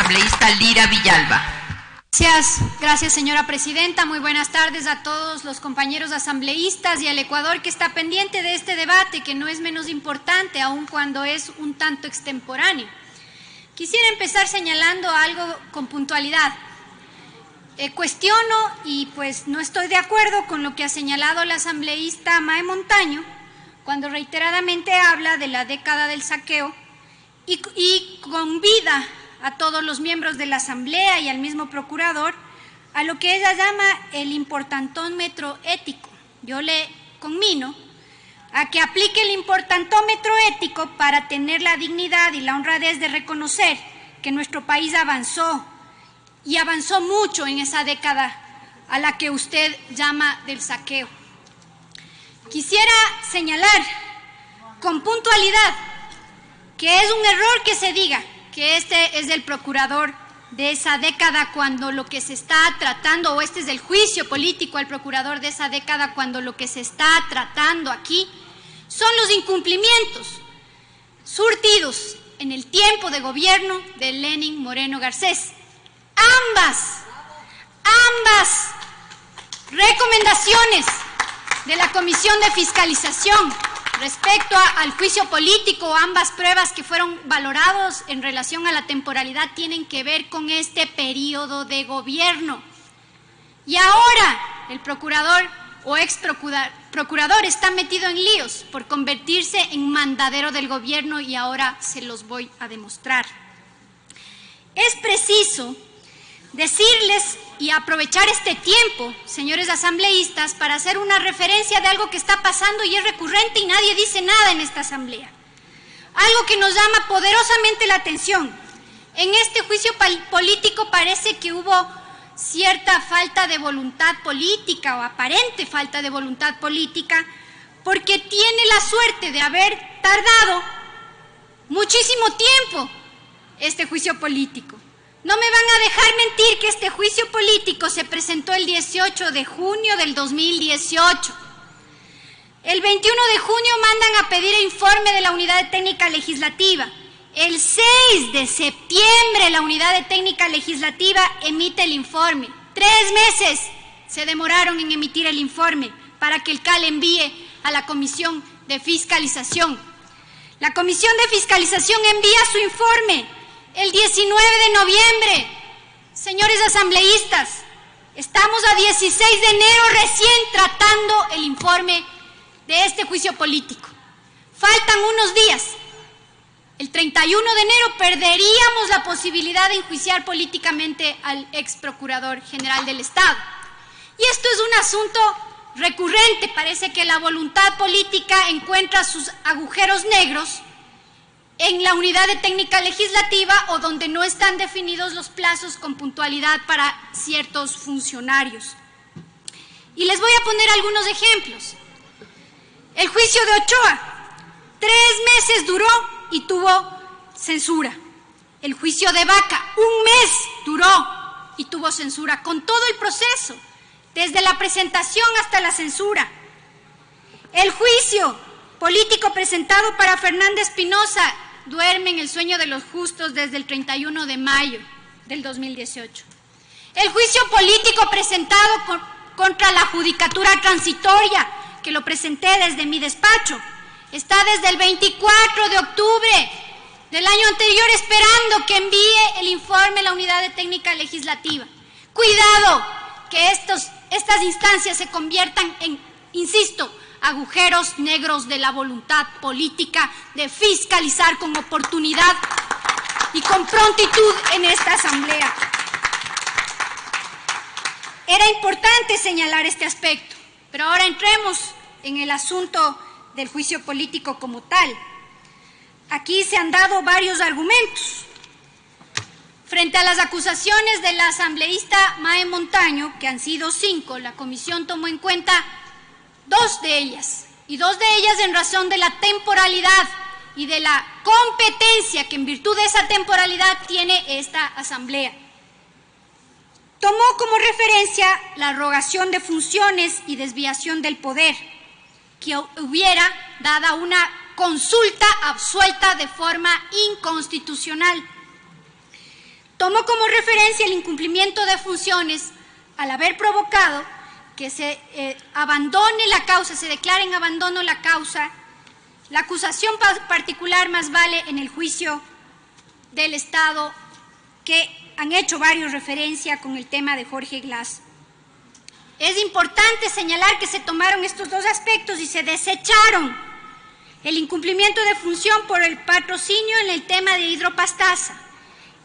asambleísta Lira Villalba. Gracias, señora presidenta. Muy buenas tardes a todos los compañeros asambleístas y al Ecuador que está pendiente de este debate, que no es menos importante, aun cuando es un tanto extemporáneo. Quisiera empezar señalando algo con puntualidad. Cuestiono y pues no estoy de acuerdo con lo que ha señalado la asambleísta Mae Montaño cuando reiteradamente habla de la década del saqueo y convida a todos los miembros de la Asamblea y al mismo procurador a lo que ella llama el importantómetro ético. Yo le conmino a que aplique el importantómetro ético para tener la dignidad y la honradez de reconocer que nuestro país avanzó y avanzó mucho en esa década a la que usted llama del saqueo. Quisiera señalar con puntualidad que es un error que se diga que este es el procurador de esa década cuando lo que se está tratando, o este es el juicio político al procurador de esa década cuando lo que se está tratando aquí son los incumplimientos surtidos en el tiempo de gobierno de Lenín Moreno Garcés. Ambas recomendaciones de la Comisión de Fiscalización respecto al juicio político, ambas pruebas que fueron valorados en relación a la temporalidad tienen que ver con este periodo de gobierno. Y ahora el procurador o ex procurador está metido en líos por convertirse en mandadero del gobierno y ahora se los voy a demostrar. Es preciso decirles y aprovechar este tiempo, señores asambleístas, para hacer una referencia de algo que está pasando y es recurrente y nadie dice nada en esta asamblea. Algo que nos llama poderosamente la atención. En este juicio político parece que hubo cierta falta de voluntad política o aparente falta de voluntad política porque tiene la suerte de haber tardado muchísimo tiempo este juicio político. No me van a dejar mentir que este juicio político se presentó el 18 de junio del 2018. El 21 de junio mandan a pedir el informe de la Unidad de Técnica Legislativa. El 6 de septiembre la Unidad de Técnica Legislativa emite el informe. 3 meses se demoraron en emitir el informe para que el CAL envíe a la Comisión de Fiscalización. La Comisión de Fiscalización envía su informe el 19 de noviembre. Señores asambleístas, estamos a 16 de enero recién tratando el informe de este juicio político. Faltan unos días. El 31 de enero perderíamos la posibilidad de enjuiciar políticamente al ex procurador general del Estado. Y esto es un asunto recurrente. Parece que la voluntad política encuentra sus agujeros negros en la Unidad de Técnica Legislativa o donde no están definidos los plazos con puntualidad para ciertos funcionarios. Y les voy a poner algunos ejemplos. El juicio de Ochoa, 3 meses duró y tuvo censura. El juicio de Vaca, 1 mes duró y tuvo censura, con todo el proceso, desde la presentación hasta la censura. El juicio político presentado para Fernanda Espinosa duerme en el sueño de los justos desde el 31 de mayo del 2018. El juicio político presentado contra la Judicatura Transitoria, que lo presenté desde mi despacho, está desde el 24 de octubre del año anterior esperando que envíe el informe la Unidad de Técnica Legislativa. Cuidado que estas instancias se conviertan en, insisto, agujeros negros de la voluntad política de fiscalizar con oportunidad y con prontitud en esta asamblea. Era importante señalar este aspecto, pero ahora entremos en el asunto del juicio político como tal. Aquí se han dado varios argumentos. Frente a las acusaciones de la asambleísta Mae Montaño, que han sido 5, la comisión tomó en cuenta 2 de ellas, y 2 de ellas en razón de la temporalidad y de la competencia que en virtud de esa temporalidad tiene esta asamblea. Tomó como referencia la arrogación de funciones y desviación del poder, que hubiera dado una consulta absuelta de forma inconstitucional. tomó como referencia el incumplimiento de funciones al haber provocado que se abandone la causa, se declare en abandono la causa. La acusación particular más vale en el juicio del Estado, que han hecho varios referencia con el tema de Jorge Glass. Es importante señalar que se tomaron estos dos aspectos y se desecharon el incumplimiento de función por el patrocinio en el tema de hidropastasa,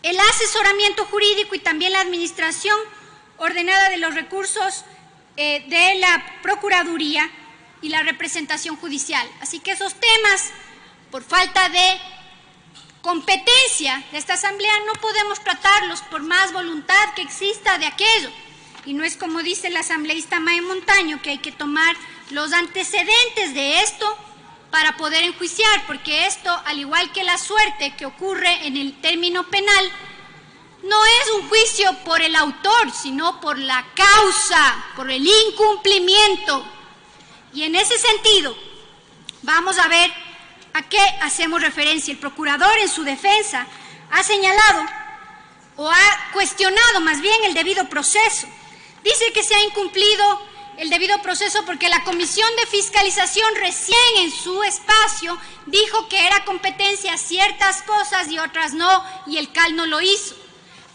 el asesoramiento jurídico y también la administración ordenada de los recursos de la Procuraduría y la representación judicial. Así que esos temas, por falta de competencia de esta Asamblea, no podemos tratarlos por más voluntad que exista de aquello. Y no es como dice la asambleísta Mae Montaño, que hay que tomar los antecedentes de esto para poder enjuiciar, porque esto, al igual que la suerte que ocurre en el término penal, no es un juicio por el autor, sino por la causa, por el incumplimiento. Y en ese sentido, vamos a ver a qué hacemos referencia. El procurador en su defensa ha señalado o ha cuestionado más bien el debido proceso. Dice que se ha incumplido el debido proceso porque la Comisión de Fiscalización recién en su espacio dijo que era competencia ciertas cosas y otras no, y el CAL no lo hizo.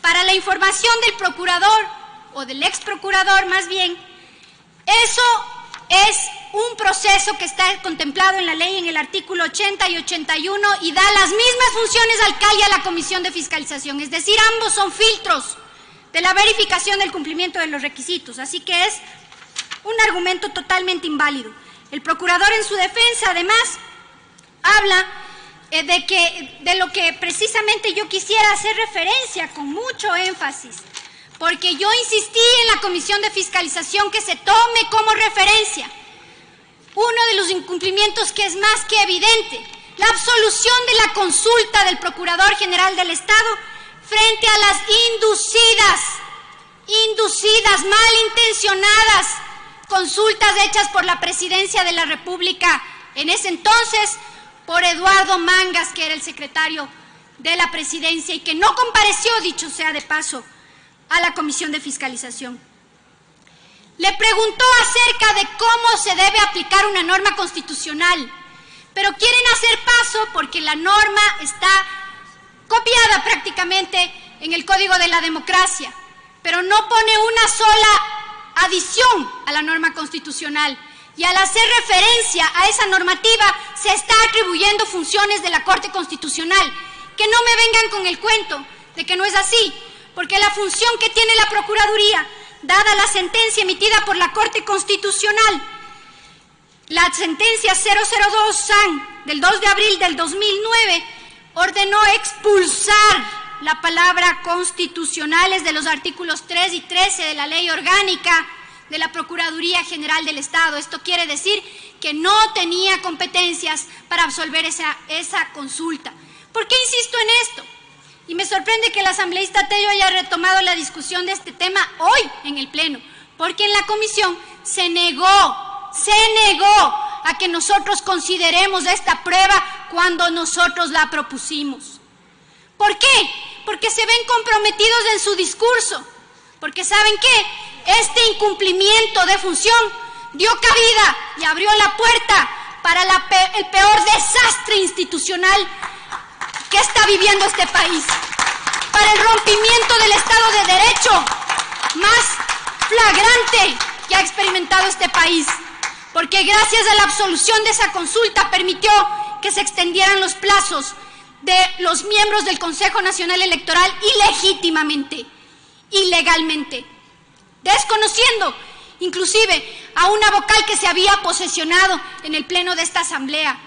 Para la información del procurador, o del ex procurador más bien, eso es un proceso que está contemplado en la ley en el artículo 80 y 81 y da las mismas funciones al CAL y a la Comisión de Fiscalización, es decir, ambos son filtros de la verificación del cumplimiento de los requisitos, así que es un argumento totalmente inválido. El procurador en su defensa, además, habla de lo que precisamente yo quisiera hacer referencia con mucho énfasis, porque yo insistí en la Comisión de Fiscalización que se tome como referencia uno de los incumplimientos que es más que evidente, la absolución de la consulta del Procurador General del Estado frente a las inducidas, malintencionadas consultas hechas por la Presidencia de la República, en ese entonces por Eduardo Mangas, que era el secretario de la Presidencia y que no compareció, dicho sea de paso, a la Comisión de Fiscalización. Le preguntó acerca de cómo se debe aplicar una norma constitucional, pero quieren hacer paso porque la norma está copiada prácticamente en el Código de la Democracia, pero no pone una sola adición a la norma constitucional. Y al hacer referencia a esa normativa se está atribuyendo funciones de la Corte Constitucional. Que no me vengan con el cuento de que no es así, porque la función que tiene la Procuraduría, dada la sentencia emitida por la Corte Constitucional, la sentencia 002-SAN del 2 de abril del 2009, ordenó expulsar la palabra constitucionales de los artículos 3 y 13 de la Ley Orgánica de la Procuraduría General del Estado. Esto quiere decir que no tenía competencias para absolver esa consulta. ¿Por qué insisto en esto? Y me sorprende que el asambleísta Tello haya retomado la discusión de este tema hoy en el Pleno, porque en la comisión se negó a que nosotros consideremos esta prueba cuando nosotros la propusimos. ¿Por qué? Porque se ven comprometidos en su discurso, porque ¿saben qué? Este incumplimiento de función dio cabida y abrió la puerta para el peor desastre institucional que está viviendo este país, para el rompimiento del Estado de Derecho más flagrante que ha experimentado este país, porque gracias a la absolución de esa consulta permitió que se extendieran los plazos de los miembros del Consejo Nacional Electoral ilegítimamente, ilegalmente, desconociendo inclusive a una vocal que se había posesionado en el pleno de esta asamblea.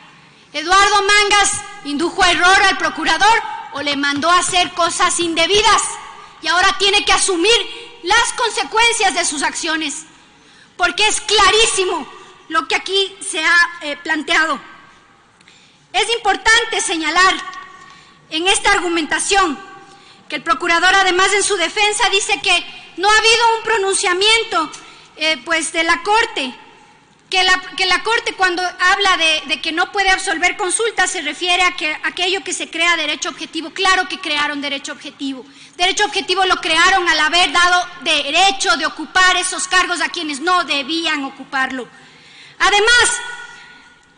Eduardo Mangas indujo a error al procurador o le mandó a hacer cosas indebidas y ahora tiene que asumir las consecuencias de sus acciones, porque es clarísimo lo que aquí se ha planteado. Es importante señalar en esta argumentación que el procurador, además, en su defensa dice que no ha habido un pronunciamiento de la Corte que la Corte, cuando habla de que no puede absolver consultas, se refiere a que aquello que se crea derecho objetivo. Claro que crearon derecho objetivo. Derecho objetivo lo crearon al haber dado derecho de ocupar esos cargos a quienes no debían ocuparlo. Además,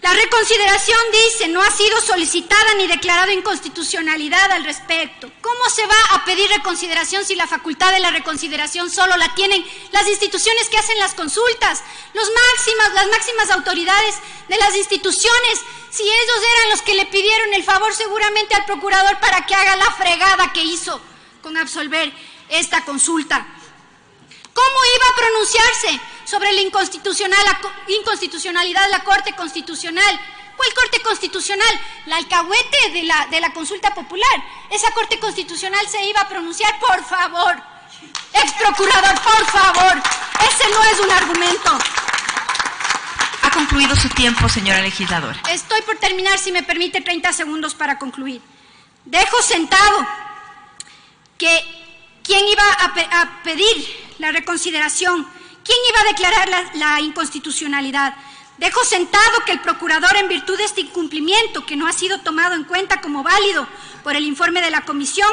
la reconsideración dice, no ha sido solicitada ni declarado inconstitucionalidad al respecto. ¿Cómo se va a pedir reconsideración si la facultad de la reconsideración solo la tienen las instituciones que hacen las consultas, las máximas autoridades de las instituciones? Si ellos eran los que le pidieron el favor seguramente al procurador para que haga la fregada que hizo con absolver esta consulta. ¿Cómo iba a pronunciarse sobre la inconstitucionalidad de la Corte Constitucional? ¿Cuál Corte Constitucional? La alcahuete de la consulta popular. Esa Corte Constitucional se iba a pronunciar, por favor. Ex procurador, por favor. Ese no es un argumento. Ha concluido su tiempo, señora legisladora. Estoy por terminar, si me permite 30 segundos para concluir. Dejo sentado que quién iba a pedir la reconsideración, quién iba a declarar la inconstitucionalidad. Dejo sentado que el procurador, en virtud de este incumplimiento que no ha sido tomado en cuenta como válido por el informe de la comisión,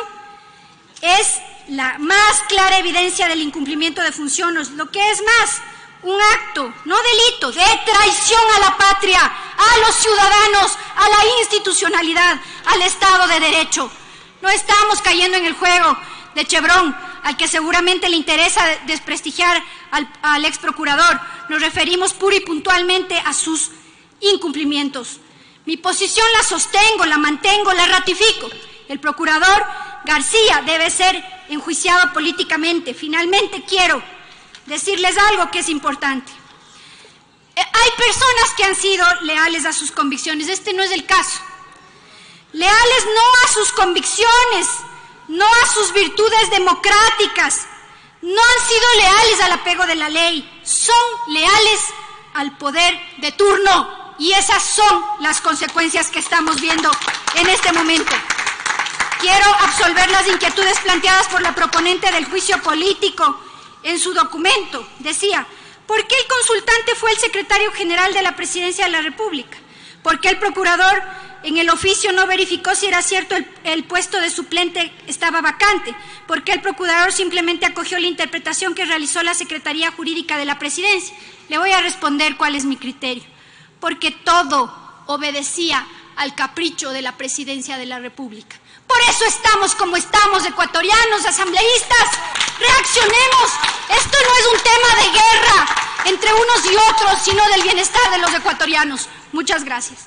es la más clara evidencia del incumplimiento de funciones, lo que es más, un acto, no delito, de traición a la patria, a los ciudadanos, a la institucionalidad, al Estado de Derecho. No estamos cayendo en el juego de Chevron, al que seguramente le interesa desprestigiar al ex procurador. Nos referimos pura y puntualmente a sus incumplimientos. Mi posición la sostengo, la mantengo, la ratifico. El procurador García debe ser enjuiciado políticamente. Finalmente quiero decirles algo que es importante. Hay personas que han sido leales a sus convicciones. Este no es el caso. Leales no a sus convicciones, no a sus virtudes democráticas, no han sido leales al apego de la ley, son leales al poder de turno, y esas son las consecuencias que estamos viendo en este momento. Quiero absolver las inquietudes planteadas por la proponente del juicio político en su documento. Decía, ¿por qué el consultante fue el secretario general de la Presidencia de la República? ¿Por qué el procurador en el oficio no verificó si era cierto el puesto de suplente estaba vacante? ¿Por qué el procurador simplemente acogió la interpretación que realizó la Secretaría Jurídica de la Presidencia? Le voy a responder cuál es mi criterio. Porque todo obedecía al capricho de la Presidencia de la República. Por eso estamos como estamos, ecuatorianos, asambleístas. Reaccionemos. Esto no es un tema de guerra entre unos y otros, sino del bienestar de los ecuatorianos. Muchas gracias.